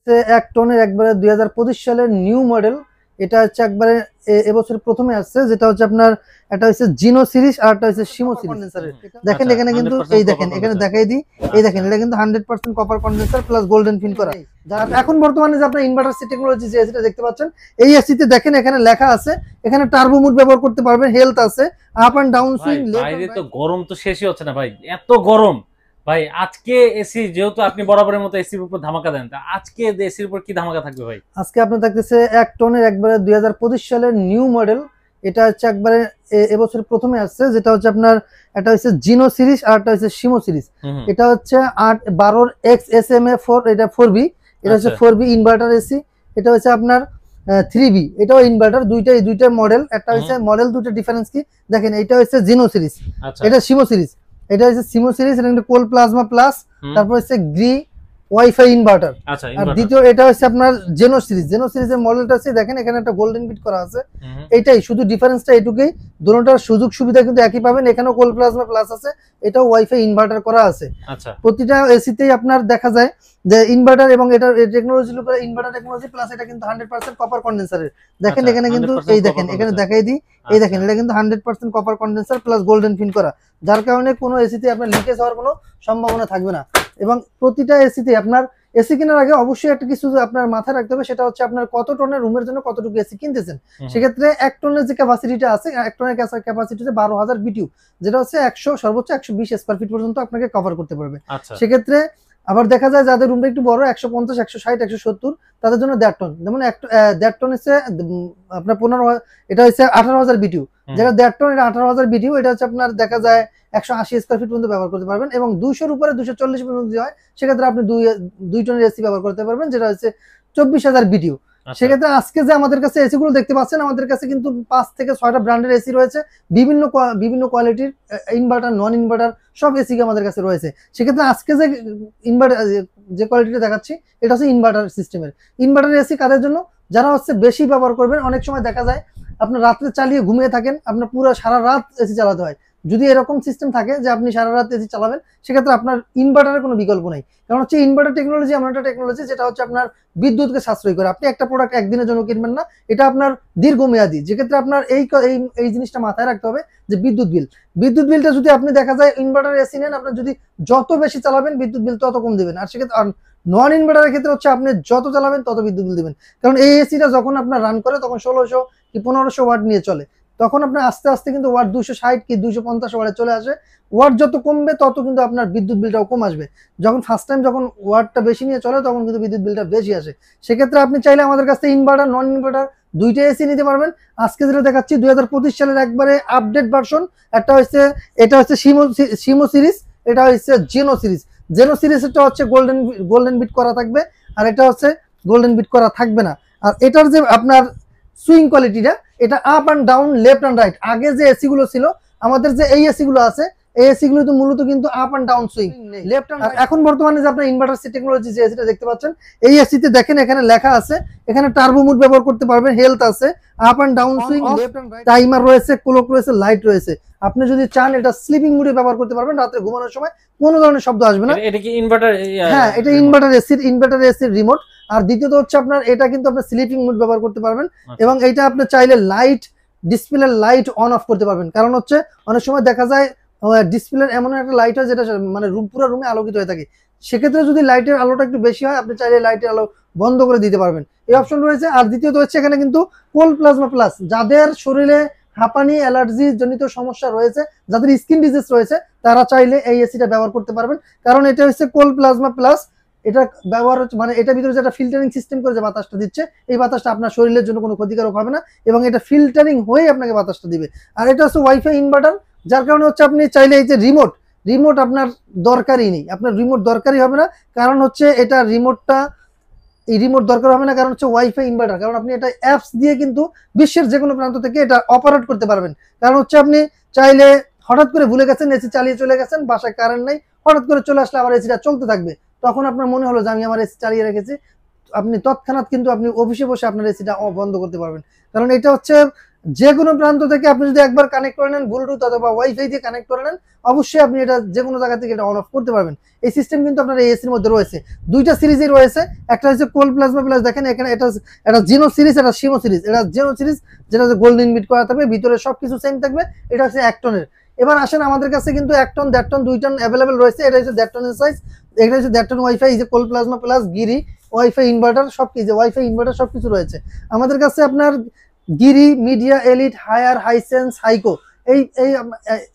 এক টনের একবারে 2025 সালের নিউ মডেল। এটা হচ্ছে একবারে এবছর প্রথমে আসছে, যেটা হচ্ছে আপনার একটা হচ্ছে জিনো সিরিজ আর একটা হচ্ছে শিমো সিরিজ। দেখেন এখানে কিন্তু এই দেখেন এখানে দেখাই দিই, এই দেখেন এটা কিন্তু 100% কপার কন্ডেন্সার প্লাস গোল্ডেন ফিন করা। এখন বর্তমানে যে আপনার ইনভার্টার সি টেকনোলজি যে এসিটা দেখতে পাচ্ছেন, এই এসিতে দেখেন এখানে লেখা আছে, এখানে টার্বো মোড ব্যবহার করতে পারবেন, হেলথ আছে, আপ এন্ড ডাউন সুইং। বাইরে তো গরম তো শেষই হচ্ছে না ভাই, এত গরম ভাই। আজকে এসি যেহেতু আপনি বরাবরের মতো এসির উপর ধামাকা দেন, তা আজকে এসির উপর কি ধামাকা থাকবে ভাই? আজকে আপনার থাকতেছে এক টনের একবারে 2025 সালের নিউ মডেল। এটা হচ্ছে একবারে এবছর প্রথমে আসছে, যেটা হচ্ছে আপনার একটা হচ্ছে জিনো সিরিজ আর একটা হচ্ছে শিমো সিরিজ। এটা হচ্ছে 8/12 XSMA4, এটা 4B, এটা হচ্ছে 4B ইনভার্টার এসি। এটা হচ্ছে আপনার 3B, এটাও ইনভার্টার। দুইটা মডেল, একটা হচ্ছে মডেল দুটো ডিফারেন্স কি দেখেন, এটা হচ্ছে জিনো সিরিজ, এটা শিমো সিরিজ। এটা হচ্ছে সিমো সিরিজ, এটা কিন্তু কোল প্লাজমা প্লাস, তারপর হচ্ছে গ্রি ওয়াইফাই ইনভার্টার। আর দ্বিতীয় এটা হচ্ছে আপনার জেনো সিরিজ। জেনো সিরিজের মডেলটা আছে, দেখেন এখানে একটা গোল্ডেন বিট করা আছে। এইটাই শুধু ডিফারেন্সটা এটুকুই, দুটোটার সুযোগ সুবিধা কিন্তু একই পাবেন। এখানেও কোল প্লাজমা প্লাস আছে, এটাও ওয়াইফাই ইনভার্টার করা আছে। প্রতিটা এসিতেই আপনার দেখা যায় যে ইনভার্টার, এবং এটা টেকনোলজির উপরে ইনভার্টার টেকনোলজি প্লাস এটা কিন্তু 100% কপার কন্ডেন্সারের। দেখেন এখানে কিন্তু এই দেখেন এখানে দেখাই দিই, এই দেখেন এটা কিন্তু 100% কপার কন্ডেন্সার প্লাস গোল্ডেন ফিন করা, যার কারণে কোনো এসিতে আপনার লিকেজ হওয়ার কোনো সম্ভাবনা থাকবে না। এবং প্রতিটা এসিতে আপনার এসি কেনার আগে অবশ্যই একটা কিছু আপনার মাথায় রাখতে হবে, সেটা হচ্ছে আপনার কত টনের রুমের জন্য কতটুকু এসি কিনতেছেন। সেক্ষেত্রে এক টনের যে ক্যাপাসিটিটা আছে, এক টনের ক্যাপাসিটি হচ্ছে 12,000 বিটিউ, যেটা হচ্ছে 100 সর্বোচ্চ 120 স্কয়ার ফিট পর্যন্ত আপনাকে কভার করতে পারবে। সেক্ষেত্রে আবার দেখা যায় যাদের রুমটা একটু বড়, 150, 160, 170, তাদের জন্য 1.5 টন, যেমন 1.5 টন হচ্ছে আপনার 15, এটা হচ্ছে 18,000 বিটিউ, যেটা 1.5 টন, এটা 18,000 বিটিউ। এটা হচ্ছে আপনার দেখা যায় 180 স্কয়ার ফিট পর্যন্ত ব্যবহার করতে পারবেন, এবং 200-র উপরে 240 পর্যন্ত যদি হয় সেক্ষেত্রে আপনি 2 টনের এসি ব্যবহার করতে পারবেন, যেটা হচ্ছে 24,000 বিটিউ। সেক্ষেত্রে আজকে যে আমাদের কাছে এসি গুলো দেখতে পাচ্ছেন, আমাদের কাছে কিন্তু 5 থেকে 6টা ব্র্যান্ডের এসি রয়েছে, বিভিন্ন কোয়ালিটির, ইনভার্টার নন ইনভার্টার সব এসি আমাদের কাছে রয়েছে। সেক্ষেত্রে আজকে যে ইনভার্টার যে কোয়ালিটিটা দেখাচ্ছি, এটা হচ্ছে ইনভার্টার সিস্টেমের। ইনভার্টার এসি কাদের জন্য? যারা হচ্ছে বেশি ব্যবহার করবেন। অনেক সময় দেখা যায় আপনার রাত্রে চালিয়ে ঘুমিয়ে থাকেন, আপনার পুরো সারা রাত এসি চালাতে হয়। যদি এরকম সিস্টেম থাকে যে আপনি সারা রাত এসি চালাবেন, সেক্ষেত্রে আপনার ইনভার্টারের কোনো বিকল্প নেই। কারণ হচ্ছে ইনভার্টার টেকনোলজি এমন একটা টেকনোলজি যেটা হচ্ছে আপনার বিদ্যুৎকে সাশ্রয় করে। আপনি একটা প্রোডাক্ট একদিনের জন্য কিনবেন না, এটা আপনার দীর্ঘমেয়াদী। যেক্ষেত্রে আপনার এই জিনিসটা মাথায় রাখতে হবে যে বিদ্যুৎ বিলটা যদি আপনি দেখা যায় ইনভার্টার এসি নেন, আপনার যদি যত বেশি চালাবেন বিদ্যুৎ বিল তত কম দেবেন। আর সেক্ষেত্রে নন ইনভার্টারের ক্ষেত্রে হচ্ছে আপনি যত চালাবেন তত বিদ্যুৎ বিল দেবেন। কারণ এই এসিটা যখন আপনার রান করে তখন 1600 কি 1500 ওয়াট নিয়ে চলে, তখন আপনার আস্তে আস্তে কিন্তু ওয়াট 260 কি 250 ওয়াটে চলে আসে। ওয়াট যত কমবে তত কিন্তু আপনার বিদ্যুৎ বিলটাও কম আসবে। যখন ফার্স্ট টাইম যখন ওয়াটটা বেশি নিয়ে চলে, তখন কিন্তু বিদ্যুৎ বিলটা বেশি আসে। সেক্ষেত্রে আপনি চাইলে আমাদের কাছ থেকে ইনভার্টার নন ইনভার্টার দুইটা এসি নিতে পারবেন। আজকে যেটা দেখাচ্ছি 2025 সালের একবারে আপডেট ভার্সন, এটা হচ্ছে শিমো সিরিজ, এটা হচ্ছে জেনো সিরিজ। জেনো সিরিজটা হচ্ছে গোল্ডেন বিট করা থাকবে, আর এটা হচ্ছে গোল্ডেন বিট করা থাকবে না। আর এটার যে আপনার সুইং কোয়ালিটিটা, এটা up and down, left and right. আগে যে এসি গুলো ছিল, আমাদের যে এই এসি গুলো আছে, এই এসি গুলো তো মূলত কিন্তু up and down swing, left and. এখন বর্তমানে যে আপনার ইনভার্টার সি টেকনোলজি যে এসিটা দেখতে পাচ্ছেন, এই এসিতে দেখেন এখানে লেখা আছে, এখানে টার্বো মোড ব্যবহার করতে পারবেন, হেলথ আছে, up and down swing, left and right, timer রয়েছে, ক্লক রয়েছে, লাইট রয়েছে। আপনি যদি চান এটা স্লিপিং মোডে ব্যবহার করতে পারবেন, রাতে ঘুমানোর সময় কোনো ধরনের শব্দ আসবে না। এটা কি ইনভার্টার? হ্যাঁ, এটা ইনভার্টার এসির রিমোট। আর দ্বিতীয়ত হচ্ছে আপনার এটা কিন্তু আপনার স্লিপিং মোড ব্যবহার করতে পারবেন, এবং এইটা আপনি চাইলে ডিসপ্লে লাইট অন অফ করতে পারবেন। কারণ হচ্ছে অনেক সময় দেখা যায় ডিসপ্লের এমন একটা লাইট হয় যেটা মানে পুরো রুমে আলোকিত হয়ে থাকে। সেক্ষেত্রে যদি লাইটের আলোটা একটু বেশি হয়, আপনি চাইলে লাইটের আলো বন্ধ করে দিতে পারবেন, এই অপশন রয়েছে। আর দ্বিতীয়ত হচ্ছে এখানে কিন্তু কোল প্লাজমা প্লাস, যাদের শরীরে হাঁপানি অ্যালার্জি জনিত সমস্যা রয়েছে, যাদের স্কিন ডিজিজ রয়েছে, তারা চাইলে এই এসিটা ব্যবহার করতে পারবেন। কারণ এটা হচ্ছে কোল প্লাজমা প্লাস, এটা ব্যবহার হচ্ছে মানে এটা ভিতরে যেটা ফিল্টারিং সিস্টেম করে যে বাতাসটা দিচ্ছে, এই বাতাসটা আপনার শরীরের জন্য কোনো ক্ষতিকারক হবে না, এবং এটা ফিল্টারিং হয়ে আপনাকে বাতাসটা দিবে। আর এটা হচ্ছে ওয়াইফাই ইনভার্টার, যার কারণে হচ্ছে আপনি চাইলে এই যে রিমোট আপনার দরকারই নেই, আপনার রিমোট দরকারই হবে না। কারণ হচ্ছে এটা রিমোট দরকার হবে না, কারণ হচ্ছে ওয়াইফাই ইনভার্টার। কারণ আপনি এটা অ্যাপস দিয়ে কিন্তু বিশ্বের যে কোনো প্রান্ত থেকে এটা অপারেট করতে পারবেন। কারণ হচ্ছে আপনি চাইলে হঠাৎ করে ভুলে গেছেন, এসি চালিয়ে চলে গেছেন, বাসায় কারেন্ট নেই, হঠাৎ করে চলে আসলে আবার এসিটা চলতে থাকবে, তখন আপনার মনে হলো যে আমি আমার এসি চালিয়ে রেখেছি, আপনি তৎক্ষণাৎ কিন্তু আপনি অফিসে বসে আপনার এসিটা বন্ধ করতে পারবেন। কারণ এটা হচ্ছে যে কোনো প্রান্ত থেকে আপনি যদি একবার কানেক্ট করে নেন ব্লুটুথ অথবা ওয়াইফাই দিয়ে কানেক্ট করে নেন, অবশ্যই আপনি এটা যে কোনো জায়গা থেকে এটা অন অফ করতে পারবেন। এই সিস্টেম কিন্তু আপনার এই এসির মধ্যে রয়েছে, দুইটা সিরিজই রয়েছে। একটা হচ্ছে কোল্ড প্লাজমা প্লাস, দেখেন এখানে এটা জিনো সিরিজ, এটা শিমো সিরিজ। এটা জিনো সিরিজ যেটা হচ্ছে গোল্ডেন বিট করা থাকবে, ভিতরে সবকিছু সেম থাকবে। এটা হচ্ছে 1 টনের। এবার আসেন আমাদের কাছে কিন্তু 1 টন, 1.5 টন, 2 টন অ্যাভেলেবেল রয়েছে। এটা হচ্ছে 1.5 টনের সাইজ, এটা হচ্ছে 1.5 টন ওয়াইফাই, এই যে কোল্ড প্লাজমা প্লাস, গিরি, ওয়াইফাই ইনভার্টার সবকিছু, ওয়াইফাই ইনভার্টার সবকিছু রয়েছে আমাদের কাছে। আপনার গিরি, মিডিয়া, এলিট, হায়ার, হাইসেন্স, হাইকো, এই এই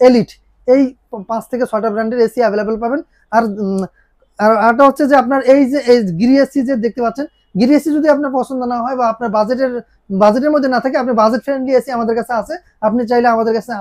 এলিট, এই 5 থেকে 6টা ব্র্যান্ডের এসি অ্যাভেলেবেল পাবেন। আর আরটা হচ্ছে যে আপনার এই যে গিরি এসি যে দেখতে পাচ্ছেন, গিরি এসি যদি আপনার পছন্দ না হয় বা আপনার বাজেটের মধ্যে না থাকে, আপনি বাজেট ফ্রেন্ডলি এসি আমাদের কাছে আছে। আপনি চাইলে আমাদের কাছে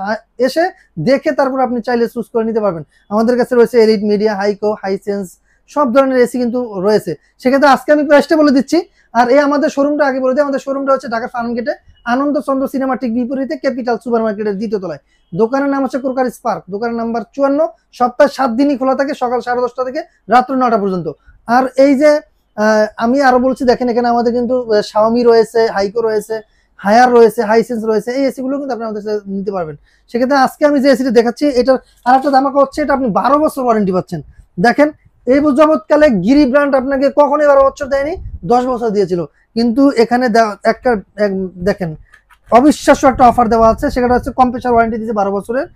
এসে দেখে তারপর আপনি চাইলে চুজ করে নিতে পারবেন। আমাদের কাছে রয়েছে এলিট, মিডিয়া, হাইকো, হাইসেন্স সব ধরনের এসি কিন্তু রয়েছে। সেক্ষেত্রে আজকে আমি প্রাইসটা বলে দিচ্ছি। আর এই আমাদের শোরুমটা আগে বলে দিই, আমাদের শোরুমটা হচ্ছে ঢাকা ফার্মগেটে আনন্দচন্দ্র সিনেমা ঠিক বিপরীতে ক্যাপিটাল সুপার মার্কেটের 2য় তলায়। দোকানের নাম হচ্ছে ক্রোকার স্পার্ক, দোকানের নাম্বার 54। সপ্তাহে 7 দিনই খোলা থাকে, সকাল 10:30 থেকে রাত্র 9টা পর্যন্ত। আর এই যে আমি আরো বলছি, দেখেন এখানে আমাদের কিন্তু শাওমি রয়েছে, হাইকো রয়েছে, হায়ার রয়েছে, হাইসেন্স রয়েছে। এই এসি গুলো কিন্তু আপনি আমাদের সাথে নিতে পারবেন। সেক্ষেত্রে আজকে আমি যে এসিটা দেখাচ্ছি, এটার আর একটা ধামাকা হচ্ছে, এটা আপনি 12 বছর ওয়ারেন্টি পাচ্ছেন। দেখেন এই যাবৎকালে গিরি ব্র্যান্ড আপনাকে কখনোই 12 বছর দেয়নি, 10 বছর দিয়েছিল। কিন্তু এখানে একটা দেখেন অবিশ্বাস্য একটা অফার দেওয়া আছে, সেটা হচ্ছে কম্প্রেসার ওয়ারেন্টি দিচ্ছে 12 বছরের,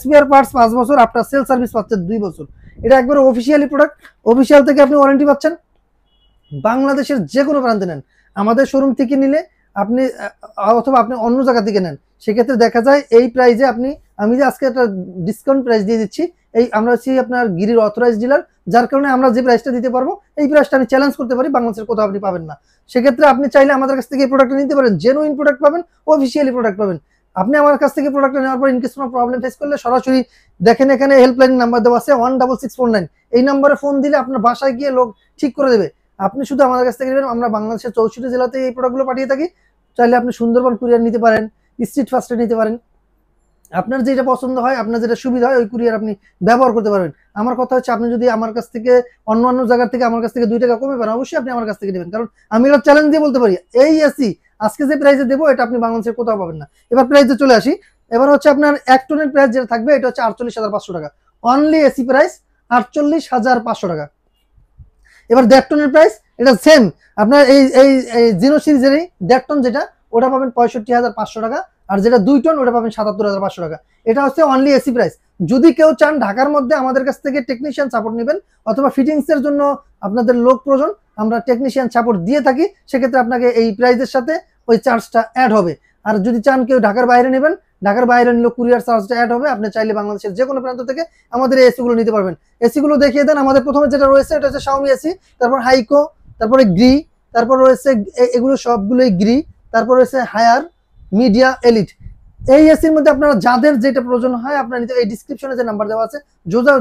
স্পেয়ার পার্টস 5 বছর, আপনার সেল সার্ভিস পাচ্ছেন 2 বছর। এটা একবার অফিসিয়ালি প্রোডাক্ট, অফিসিয়াল থেকে আপনি ওয়ারেন্টি পাচ্ছেন। বাংলাদেশের যে কোনো প্রান্তে নেন, আমাদের শোরুম থেকে নিলে আপনি অথবা আপনি অন্য জায়গা থেকে নেন, সেক্ষেত্রে দেখা যায় এই প্রাইজে আমি যে আজকে একটা ডিসকাউন্ট প্রাইস দিয়ে দিচ্ছি, এই আমরা হচ্ছি আপনার গিরির অথরাইজ ডিলার, যার কারণে আমরা যে প্রাইসটা দিতে পারবো, এই প্রাইসটা আমি চ্যালেঞ্জ করতে পারি, বাংলাদেশের কোথাও আপনি পাবেন না। সেক্ষেত্রে আপনি চাইলে আমাদের কাছ থেকে এই প্রোডাক্টটা নিতে পারেন, জেনুইন প্রোডাক্ট পাবেন, অফিসিয়ালি প্রোডাক্ট পাবেন। আপনি আমার কাছ থেকে প্রোডাক্টটা নেওয়ার পর ইনকেস কোনো প্রবলেম ফেস করলে সরাসরি দেখেন এখানে হেল্পলাইন নাম্বার দেওয়া আছে 16649, এই নাম্বারে ফোন দিলে আপনার বাসায় গিয়ে লোক ঠিক করে দেবে। আপনি শুধু আমাদের কাছ থেকে নেবেন। আমরা বাংলাদেশের 64 জেলাতে এই প্রোডাক্টগুলো পাঠিয়ে থাকি। চাইলে আপনি সুন্দরবন কুরিয়ার নিতে পারেন, স্ট্রিট ফাস্টে নিতে পারেন, আপনার যেটা পছন্দ হয়, আপনার যেটা সুবিধা হয়, ওই কুরিয়ার আপনি ব্যবহার করতে পারবেন। আমার কথা হচ্ছে, আপনি যদি আমার কাছ থেকে অন্য জায়গা থেকে আমার কাছ থেকে 2 টাকা কমে পারেন, অবশ্যই আপনি আমার কাছ থেকে নেবেন। কারণ আমি এটা চ্যালেঞ্জ দিয়ে বলতে পারি, এই এসি আজকে যে প্রাইসে দেবো, এটা আপনি বাংলাদেশের কোথাও পাবেন না। এবার প্রাইসে চলে আসি। এবার হচ্ছে আপনার 1 টনের প্রাইস যেটা থাকবে, এটা হচ্ছে 48,500 টাকা। অনলি এসি প্রাইস 48,500 টাকা। এবার 1.5 টনের প্রাইস এটা সেম, আপনার এই জিনো সিরিজের 1.5 টন যেটা, ওটা পাবেন 65,500 টাকা। আর যেটা 2 টন, ওটা পাবেন 77,500 টাকা। এটা হচ্ছে অনলি এসি প্রাইস। যদি কেউ চান ঢাকার মধ্যে আমাদের কাছ থেকে টেকনিশিয়ান সাপোর্ট নেবেন, অথবা ফিটিংস এর জন্য আপনাদের লোক প্রয়োজন, আমরা টেকনিশিয়ান সাপোর্ট দিয়ে থাকি, সেক্ষেত্রে আপনাকে এই প্রাইসের সাথে ওই চার্জটা অ্যাড হবে। আর যদি চান কেউ ঢাকার বাইরে নেবেন, ঢাকার বাইরে নিলে কুরিয়ার চার্জটা অ্যাড হবে। আপনি চাইলে বাংলাদেশের যে কোনো প্রান্ত থেকে আমাদের এই এসি গুলো নিতে পারবেন। এসি গুলো দেখিয়ে দেন। আমাদের প্রথমে যেটা রয়েছে, এটা হচ্ছে শাওমি এসি, তারপর হাইকো, তারপরে গ্রি, তারপর রয়েছে এগুলো সবগুলোই গ্রি, তারপর রয়েছে হায়ার, মিডিয়া, এলিট। এই এসির মধ্যে আপনারা যাদের যেটা প্রয়োজন হয়, আপনারা নিতে, এই ডিসক্রিপশনে যে নাম্বার দেওয়া আছে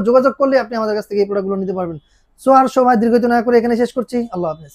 যোগাযোগ করলে আপনি আমাদের কাছ থেকে এই প্রোডাক্টগুলো নিতে পারবেন। সো আর সময় দীর্ঘায়িত না করে এখানে শেষ করছি। আল্লাহ হাফেজ।